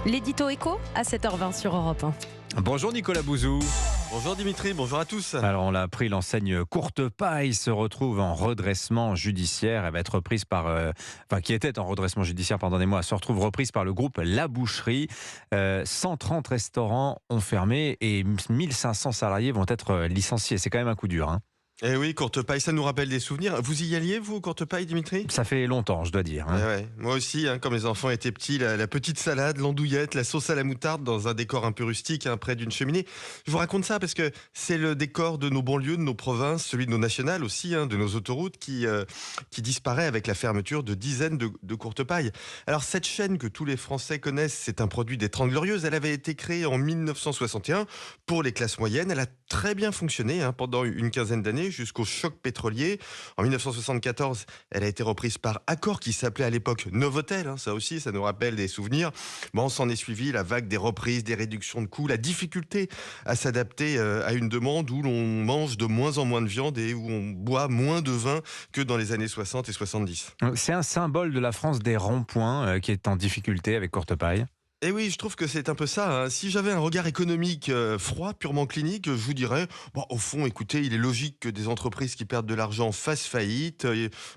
L'édito écho à 7h20 sur Europe 1. Bonjour Nicolas Bouzou. Bonjour Dimitri, bonjour à tous. Alors on l'a appris, l'enseigne Courte Paille se retrouve en redressement judiciaire. Elle va être reprise par, qui était en redressement judiciaire, pardonnez-moi, se retrouve reprise par le groupe La Boucherie. 130 restaurants ont fermé et 1500 salariés vont être licenciés. C'est quand même un coup dur, hein. Eh oui, Courte Paille, ça nous rappelle des souvenirs. Vous y alliez, vous, Courte Paille, Dimitri? Ça fait longtemps, je dois dire, hein. Ouais. Moi aussi, quand mes enfants étaient petits, la petite salade, l'andouillette, la sauce à la moutarde dans un décor un peu rustique, près d'une cheminée. Je vous raconte ça parce que c'est le décor de nos banlieues, de nos provinces, celui de nos nationales aussi, de nos autoroutes qui disparaît avec la fermeture de dizaines de Courte Paille. Alors cette chaîne que tous les Français connaissent, c'est un produit des 30 Glorieuses. Elle avait été créée en 1961 pour les classes moyennes. Elle a très bien fonctionné pendant une quinzaine d'années jusqu'au choc pétrolier. En 1974, elle a été reprise par Accor qui s'appelait à l'époque Novotel. Ça aussi, ça nous rappelle des souvenirs. Bon, s'en est suivi la vague des reprises, des réductions de coûts, la difficulté à s'adapter à une demande où l'on mange de moins en moins de viande et où on boit moins de vin que dans les années 60 et 70. C'est un symbole de la France des ronds-points qui est en difficulté avec Courte Paille. Et oui, je trouve que c'est un peu ça. Si j'avais un regard économique froid, purement clinique, je vous dirais, au fond, écoutez, il est logique que des entreprises qui perdent de l'argent fassent faillite.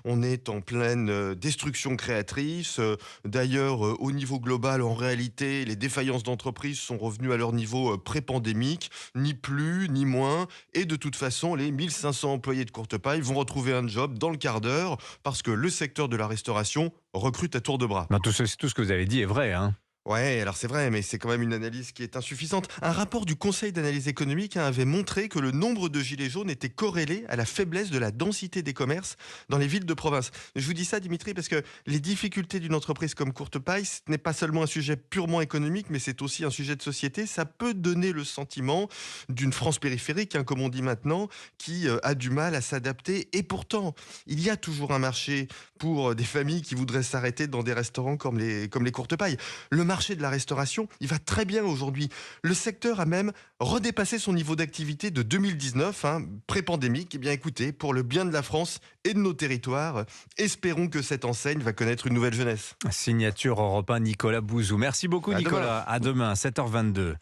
On est en pleine destruction créatrice. D'ailleurs, au niveau global, en réalité, les défaillances d'entreprises sont revenues à leur niveau pré-pandémique, ni plus, ni moins. Et de toute façon, les 1500 employés de Courte Paille vont retrouver un job dans le quart d'heure parce que le secteur de la restauration recrute à tour de bras. Tout ce que vous avez dit est vrai, hein. Ouais, alors c'est vrai, mais c'est quand même une analyse qui est insuffisante. Un rapport du Conseil d'analyse économique avait montré que le nombre de gilets jaunes était corrélé à la faiblesse de la densité des commerces dans les villes de province. Je vous dis ça, Dimitri, parce que les difficultés d'une entreprise comme Courte Paille, ce n'est pas seulement un sujet purement économique, mais c'est aussi un sujet de société. Ça peut donner le sentiment d'une France périphérique, comme on dit maintenant, qui a du mal à s'adapter. Et pourtant, il y a toujours un marché pour des familles qui voudraient s'arrêter dans des restaurants comme les Courte Paille. Le marché de la restauration, il va très bien aujourd'hui. Le secteur a même redépassé son niveau d'activité de 2019, pré-pandémique. Eh bien écoutez, pour le bien de la France et de nos territoires, espérons que cette enseigne va connaître une nouvelle jeunesse. Signature Europe 1, Nicolas Bouzou. Merci beaucoup Nicolas. À demain, 7h22.